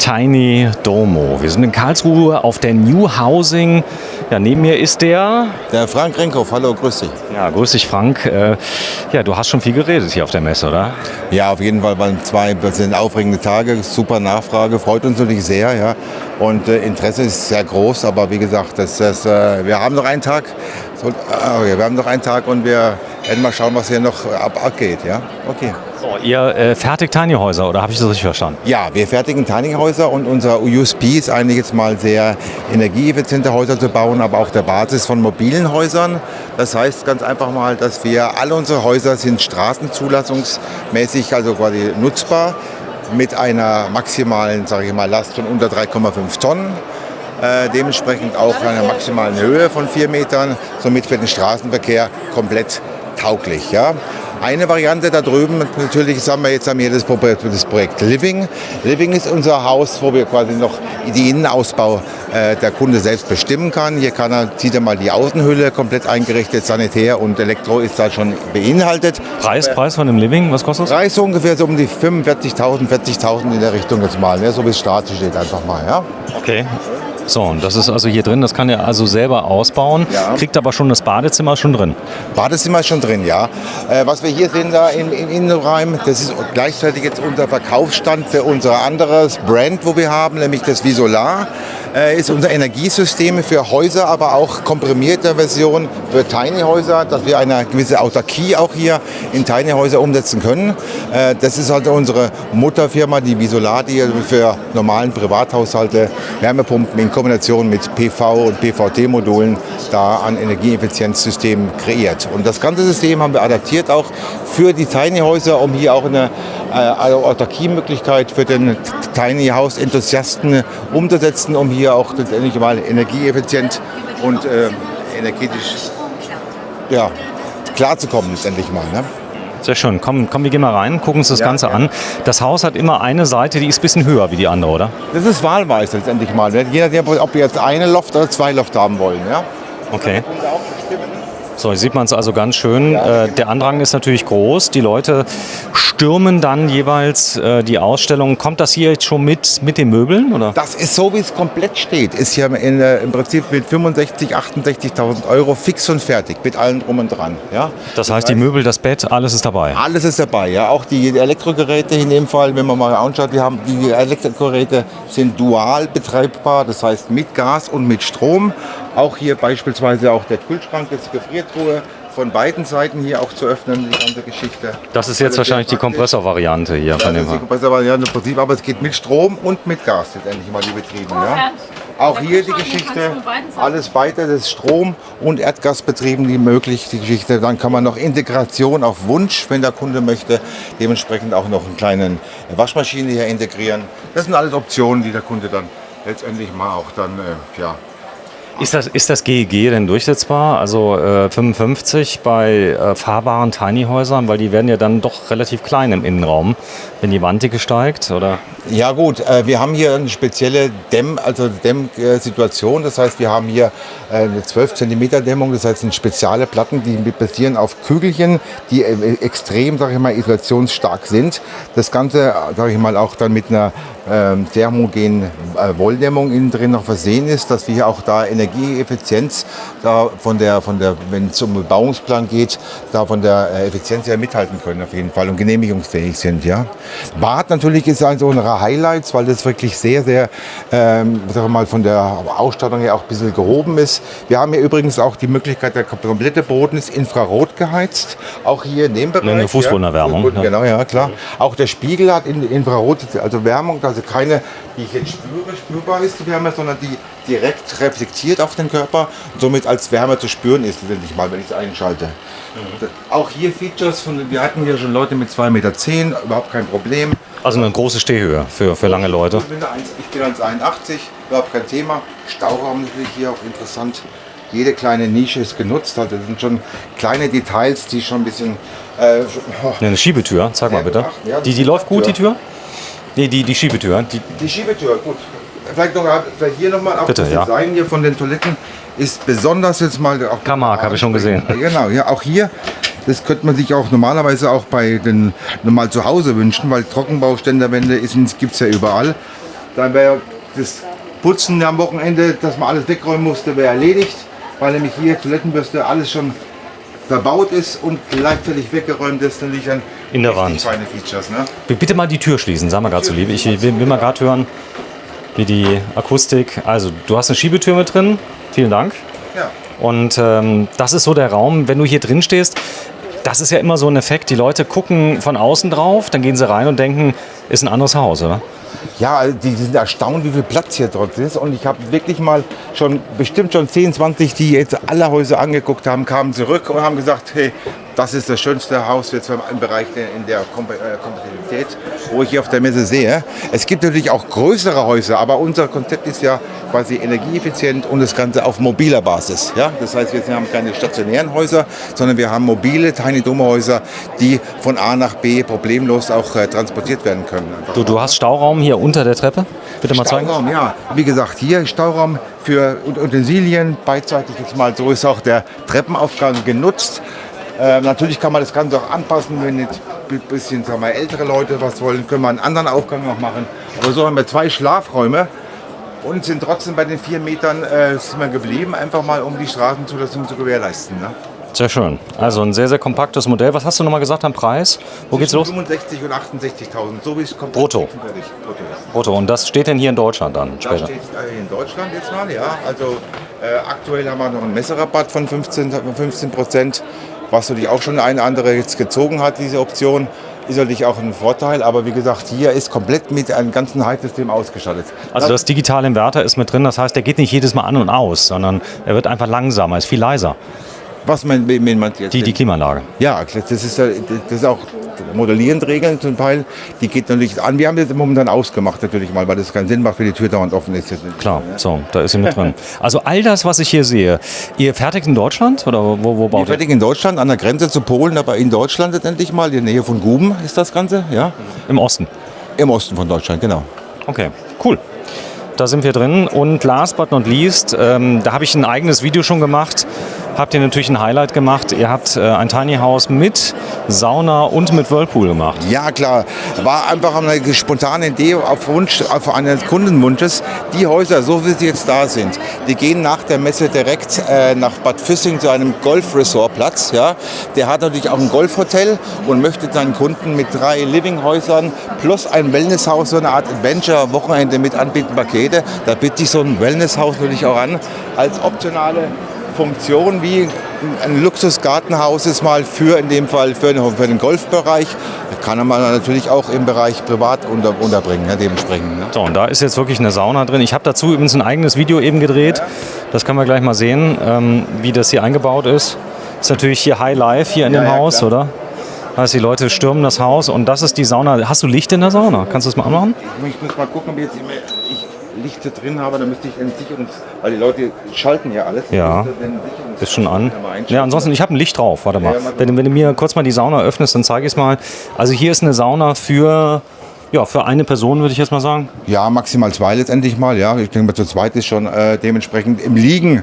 Tiny Domo. Wir sind in Karlsruhe auf der New Housing. Ja, neben mir ist der Frank Renkhoff. Hallo, grüß dich. Ja, grüß dich, Frank. Ja, du hast schon viel geredet hier auf der Messe, oder? Ja, auf jeden Fall waren das sind aufregende Tage, super Nachfrage, freut uns natürlich sehr, ja. Und Interesse ist sehr groß, aber wie gesagt, wir haben noch einen Tag. Wir haben noch einen Tag und wir werden mal schauen, was hier noch abgeht, ja. Okay. So, ihr fertigt Tiny Häuser, oder habe ich das richtig verstanden? Ja, wir fertigen Tiny Häuser und unser USP ist eigentlich jetzt mal sehr energieeffiziente Häuser zu bauen, aber auf der Basis von mobilen Häusern. Das heißt ganz einfach mal, dass alle unsere Häuser sind straßenzulassungsmäßig, also quasi nutzbar mit einer maximalen, sage ich mal, Last von unter 3,5 Tonnen. Dementsprechend auch einer maximalen Höhe von 4 Metern, somit für den Straßenverkehr komplett tauglich. Ja. Eine Variante da drüben, natürlich haben wir das Projekt Living. Living ist unser Haus, wo wir quasi noch die Innenausbau der Kunde selbst bestimmen kann. Hier sieht er mal die Außenhülle komplett eingerichtet, Sanitär und Elektro ist da schon beinhaltet. Preis von dem Living, was kostet das? Preis so ungefähr so um die 45.000, 40.000 in der Richtung jetzt mal, ne? So wie es statisch steht einfach mal. Ja? Okay. So, und das ist also hier drin, das kann er also selber ausbauen, ja. Kriegt aber schon das Badezimmer schon drin. Badezimmer ist schon drin, ja. Was wir hier sehen da im Innenraum, das ist gleichzeitig jetzt unser Verkaufsstand für unser anderes Brand, wo wir haben, nämlich das Visolar. Ist unser Energiesystem für Häuser, aber auch komprimierte Version für Tiny Häuser, dass wir eine gewisse Autarkie auch hier in Tiny Häuser umsetzen können. Das ist halt unsere Mutterfirma, die Visolar, die für normalen Privathaushalte Wärmepumpen in Kombination mit PV und PVT-Modulen da an Energieeffizienzsystemen kreiert. Und das ganze System haben wir adaptiert auch für die Tiny Häuser, um hier auch eine Autarkie-Möglichkeit für den Tiny House-Enthusiasten umzusetzen, um hier auch endlich mal energieeffizient und energetisch klarzukommen, letztendlich mal. Ne? Sehr schön. Komm, wir gehen mal rein, gucken uns das Ganze an. Das Haus hat immer eine Seite, die ist ein bisschen höher wie die andere, oder? Das ist wahlweise letztendlich mal. Je nachdem, ob wir jetzt eine Loft oder 2 Loft haben wollen. Ja? Okay. So, hier sieht man es also ganz schön. Der Andrang ist natürlich groß. Die Leute stürmen dann jeweils die Ausstellung. Kommt das hier jetzt schon mit den Möbeln? Oder? Das ist so, wie es komplett steht. Ist hier im Prinzip mit 65.000, 68.000 Euro fix und fertig, mit allem drum und dran. Ja? Das heißt, die Möbel, das Bett, alles ist dabei? Alles ist dabei, ja. Auch die Elektrogeräte in dem Fall, wenn man mal anschaut, die Elektrogeräte sind dual betreibbar, das heißt mit Gas und mit Strom. Auch hier beispielsweise auch der Kühlschrank, das Gefriertruhe von beiden Seiten hier auch zu öffnen, die ganze Geschichte. Das ist jetzt wahrscheinlich die Kompressorvariante hier von dem. Das ist die Kompressorvariante im Prinzip, aber es geht mit Strom und mit Gas letztendlich mal die Betriebe. Ja. Auch hier die Geschichte, alles weiter, das Strom- und Erdgasbetrieben die Geschichte. Dann kann man noch Integration auf Wunsch, wenn der Kunde möchte, dementsprechend auch noch eine kleine Waschmaschine hier integrieren. Das sind alles Optionen, die der Kunde dann letztendlich mal auch dann, Ist das GEG denn durchsetzbar? Also 55 bei fahrbaren Tiny-Häusern, weil die werden ja dann doch relativ klein im Innenraum, wenn die Wanddicke steigt, oder? Ja gut, wir haben hier eine spezielle Dämmsituation. Das heißt, wir haben hier eine 12 cm Dämmung. Das heißt, sind spezielle Platten, die basieren auf Kügelchen, die extrem, sage ich mal, isolationsstark sind. Das Ganze, sage ich mal, auch dann mit einer sehr homogenen Wolldämmung innen drin noch versehen ist, dass wir hier auch da Energieeffizienz da wenn es um Bebauungsplan geht, da von der Effizienz her mithalten können auf jeden Fall und genehmigungsfähig sind. Ja. Bad natürlich ist also unsere Highlights, weil das wirklich sehr, sehr sagen wir mal, von der Ausstattung her auch ein bisschen gehoben ist. Wir haben hier übrigens auch die Möglichkeit, der komplette Boden ist infrarot geheizt, auch hier in dem Bereich. Eine Fußbodenerwärmung. Ja, genau, ja klar. Auch der Spiegel hat Infrarot, also Wärmung, also keine, die ich jetzt spürbar ist, die Wärme, sondern die direkt reflektiert auf den Körper und somit als Wärme zu spüren ist, wenn ich es einschalte. Auch hier Features, wir hatten hier schon Leute mit 2,10 Meter, überhaupt kein Problem. Also eine große Stehhöhe für lange Leute. Ich bin 1,81, überhaupt kein Thema. Stauraum natürlich hier auch interessant. Jede kleine Nische ist genutzt. Also das sind schon kleine Details, die schon ein bisschen... Eine Schiebetür, zeig mal bitte. Ja, die läuft gut, die Tür? Nee, die Schiebetür. Die Schiebetür, gut. Vielleicht hier nochmal auch bitte, das Design hier von den Toiletten ist besonders jetzt mal... auch Kamark habe ich schon gesehen. Genau, ja, auch hier, das könnte man sich auch normalerweise auch bei den normal zu Hause wünschen, weil Trockenbauständerwände gibt es ja überall. Dann wäre das Putzen am Wochenende, dass man alles wegräumen musste, wäre erledigt, weil nämlich hier Toilettenbürste alles schon verbaut ist und gleichzeitig weggeräumt ist. Natürlich ein In der richtig Wand. feine Features. Ne? Bitte mal die Tür schließen, sag mal gerade so lieb. Ich will mal gerade hören, wie die Akustik. Also, du hast eine Schiebetür mit drin. Vielen Dank. Ja. Und das ist so der Raum, wenn du hier drin stehst. Das ist ja immer so ein Effekt. Die Leute gucken von außen drauf, dann gehen sie rein und denken, ist ein anderes Haus, oder? Ja, also die sind erstaunt, wie viel Platz hier dort ist. Und ich habe wirklich mal bestimmt schon 10, 20, die jetzt alle Häuser angeguckt haben, kamen zurück und haben gesagt, hey, das ist das schönste Haus jetzt im Bereich in der Kompatibilität, wo ich hier auf der Messe sehe. Es gibt natürlich auch größere Häuser, aber unser Konzept ist ja quasi energieeffizient und das Ganze auf mobiler Basis. Ja? Das heißt, wir haben keine stationären Häuser, sondern wir haben mobile Tiny Dome Häuser, die von A nach B problemlos auch transportiert werden können. Du hast Stauraum hier unter der Treppe. Bitte mal zeigen. Stauraum, ja. Wie gesagt, hier Stauraum für Utensilien, beidseitig jetzt mal. So ist auch der Treppenaufgang genutzt. Natürlich kann man das Ganze auch anpassen, wenn jetzt ein bisschen sagen wir, ältere Leute was wollen, können wir einen anderen Aufgang noch machen. Aber so haben wir 2 Schlafräume und sind trotzdem bei den 4 Metern sind wir geblieben, einfach mal um die Straßenzulassung zu gewährleisten. Ne? Sehr schön. Also ein sehr, sehr kompaktes Modell. Was hast du nochmal gesagt am Preis? Wo geht's los? 65 und 68.000, so wie es kommt. Brutto. Brutto. Und das steht denn hier in Deutschland dann Das später? steht in Deutschland jetzt mal, ja. Also aktuell haben wir noch einen Messerabatt von 15%, was natürlich auch schon eine andere jetzt gezogen hat, diese Option. Ist natürlich auch ein Vorteil, aber wie gesagt, hier ist komplett mit einem ganzen Heizsystem ausgestattet. Also das digitale Inverter ist mit drin, das heißt, der geht nicht jedes Mal an und aus, sondern er wird einfach langsamer, ist viel leiser. Was meint jetzt? Die Klimaanlage. Ja, das ist auch modellierend Regeln zum Teil. Die geht natürlich an. Wir haben das momentan ausgemacht natürlich mal, weil das keinen Sinn macht, wenn die Tür dauernd offen ist. Klar, so, da ist sie mit drin. Also all das, was ich hier sehe, ihr fertigt in Deutschland oder wo Wir baut ihr? fertigen in Deutschland, an der Grenze zu Polen, aber in Deutschland letztendlich mal, in der Nähe von Guben ist das Ganze, ja. Im Osten. Im Osten von Deutschland, genau. Okay, cool. Da sind wir drin. Und last but not least, da habe ich ein eigenes Video schon gemacht. Habt ihr natürlich ein Highlight gemacht. Ihr habt ein Tiny House mit Sauna und mit Whirlpool gemacht. Ja, klar. War einfach eine spontane Idee auf Wunsch, auf eines Kundenwunsches. Die Häuser, so wie sie jetzt da sind, die gehen nach der Messe direkt nach Bad Füssing zu einem Golf-Resort-Platz. Ja. Der hat natürlich auch ein Golfhotel und möchte seinen Kunden mit 3 Living-Häusern plus ein Wellnesshaus, so eine Art Adventure-Wochenende mit anbieten, Pakete. Da biete ich so ein Wellnesshaus natürlich auch an, als optionale Funktion wie ein Luxusgartenhaus ist mal in dem Fall für den Golfbereich. Kann man natürlich auch im Bereich privat unterbringen, ja, dementsprechend. Ne? So, und da ist jetzt wirklich eine Sauna drin. Ich habe dazu übrigens ein eigenes Video eben gedreht. Das können wir gleich mal sehen, wie das hier eingebaut ist. Ist natürlich hier High Life hier in dem Haus, klar. Oder? Also die Leute stürmen das Haus und das ist die Sauna. Hast du Licht in der Sauna? Kannst du das mal anmachen? Ich muss mal gucken, ob ich Lichter drin habe, dann müsste ich weil die Leute schalten ja alles. Ja, ist schon an. Ja, ansonsten, ich habe ein Licht drauf, warte mal. Wenn du mir kurz mal die Sauna öffnest, dann zeige ich es mal. Also hier ist eine Sauna für eine Person, würde ich jetzt mal sagen. Ja, maximal 2 letztendlich mal. Ja, ich denke mal, zu zweit ist schon dementsprechend im Liegen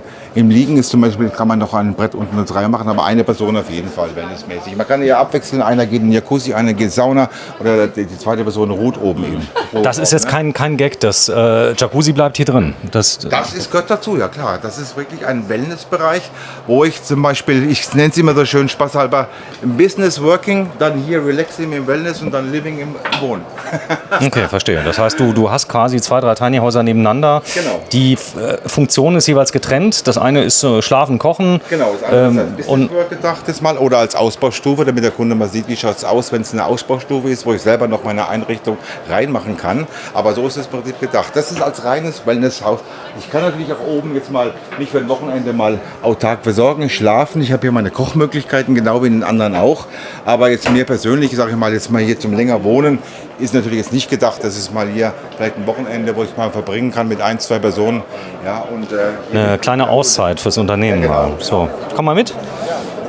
ist zum Beispiel, kann man noch ein Brett unten eine 3 machen, aber eine Person auf jeden Fall, wellnessmäßig. Man kann ja abwechseln, einer geht in den Jacuzzi, einer geht Sauna oder die zweite Person ruht oben eben. Das ist jetzt kein Gag, das Jacuzzi bleibt hier drin. Das gehört dazu, ja klar. Das ist wirklich ein Wellnessbereich, wo ich zum Beispiel, ich nenne es immer so schön spaßhalber, im Business Working, dann hier Relaxing im Wellness und dann Living im Wohnen. Okay, verstehe. Das heißt, du hast quasi 2, 3 Tiny Häuser nebeneinander. Genau. Die Funktion ist jeweils getrennt. Das eine ist Schlafen, Kochen. Genau, das andere ist als Business Work gedacht mal oder als Ausbaustufe, damit der Kunde mal sieht, wie schaut es aus, wenn es eine Ausbaustufe ist, wo ich selber noch meine Einrichtung reinmachen kann. Aber so ist das Prinzip gedacht. Das ist als reines Wellnesshaus. Ich kann natürlich auch oben jetzt mal mich für ein Wochenende mal autark versorgen, schlafen. Ich habe hier meine Kochmöglichkeiten, genau wie in den anderen auch. Aber jetzt mir persönlich, sage ich mal, jetzt mal hier zum länger Wohnen, ist natürlich jetzt nicht gedacht, dass es mal hier vielleicht ein Wochenende, wo ich mal verbringen kann mit 1, 2 Personen. Ja, und, eine kleine Auszeit fürs Unternehmen. Ja, genau. So, komm mal mit.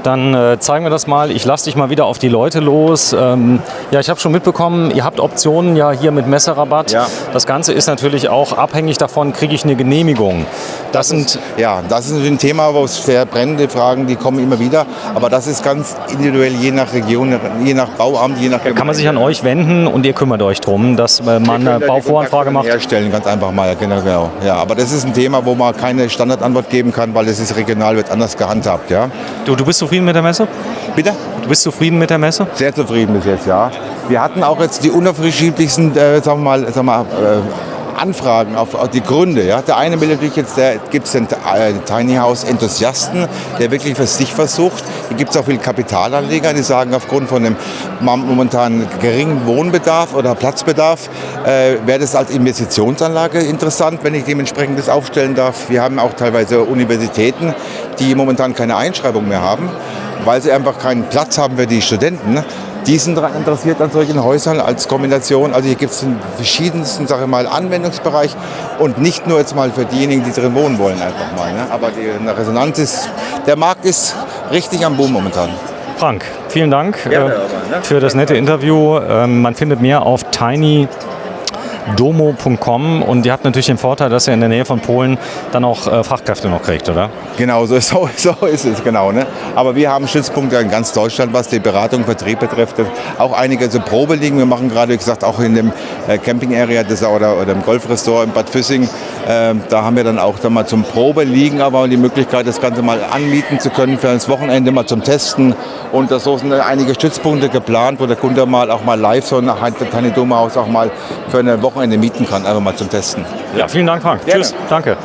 Dann zeigen wir das mal. Ich lasse dich mal wieder auf die Leute los. Ja, ich habe schon mitbekommen, ihr habt Optionen ja hier mit Messerabatt. Ja. Das Ganze ist natürlich auch abhängig davon, kriege ich eine Genehmigung. Das ist ein Thema, wo es sehr brennende Fragen, die kommen immer wieder. Aber das ist ganz individuell, je nach Region, je nach Bauamt, je nach Gemeinde. Kann man sich an euch wenden und ihr kümmert euch darum, dass man eine Bauvoranfrage macht? Herstellen, ganz einfach mal, genau. Ja, aber das ist ein Thema, wo man keine Standardantwort geben kann, weil es ist regional, wird anders gehandhabt. Ja. Du bist zufrieden mit der Messe? Bitte? Du bist zufrieden mit der Messe? Sehr zufrieden bis jetzt, ja. Wir hatten auch jetzt die unterschiedlichsten, Anfragen auf die Gründe. Ja. Der eine will natürlich jetzt, gibt es den Tiny House Enthusiasten, der wirklich für sich versucht. Hier gibt es auch viele Kapitalanleger, die sagen, aufgrund von dem momentan geringen Wohnbedarf oder Platzbedarf wäre das als Investitionsanlage interessant, wenn ich dementsprechend das aufstellen darf. Wir haben auch teilweise Universitäten, die momentan keine Einschreibung mehr haben, weil sie einfach keinen Platz haben für die Studenten. Die sind daran interessiert an solchen Häusern als Kombination. Also hier gibt es einen verschiedensten, Anwendungsbereich und nicht nur jetzt mal für diejenigen, die drin wohnen wollen einfach mal. Ne? Aber die Resonanz ist, der Markt ist richtig am Boom momentan. Frank, vielen Dank für das nette Interview. Man findet mehr auf tinydomo.com und ihr habt natürlich den Vorteil, dass ihr in der Nähe von Polen dann auch Fachkräfte noch kriegt, oder? Genau, so ist es, genau. Ne? Aber wir haben Stützpunkte in ganz Deutschland, was die Beratung, Vertrieb betrifft. Auch einige Probe liegen. Wir machen gerade, wie gesagt, auch in dem Camping-Area oder im Golfressort in Bad Füssing. Da haben wir dann auch mal zum Probe liegen, aber die Möglichkeit, das Ganze mal anmieten zu können für das Wochenende mal zum Testen. Und so sind einige Stützpunkte geplant, wo der Kunde auch mal live so ein Tiny Domo Haus auch mal für ein Wochenende mieten kann, einfach mal zum Testen. Ja, vielen Dank, Frank. Gerne. Tschüss, danke.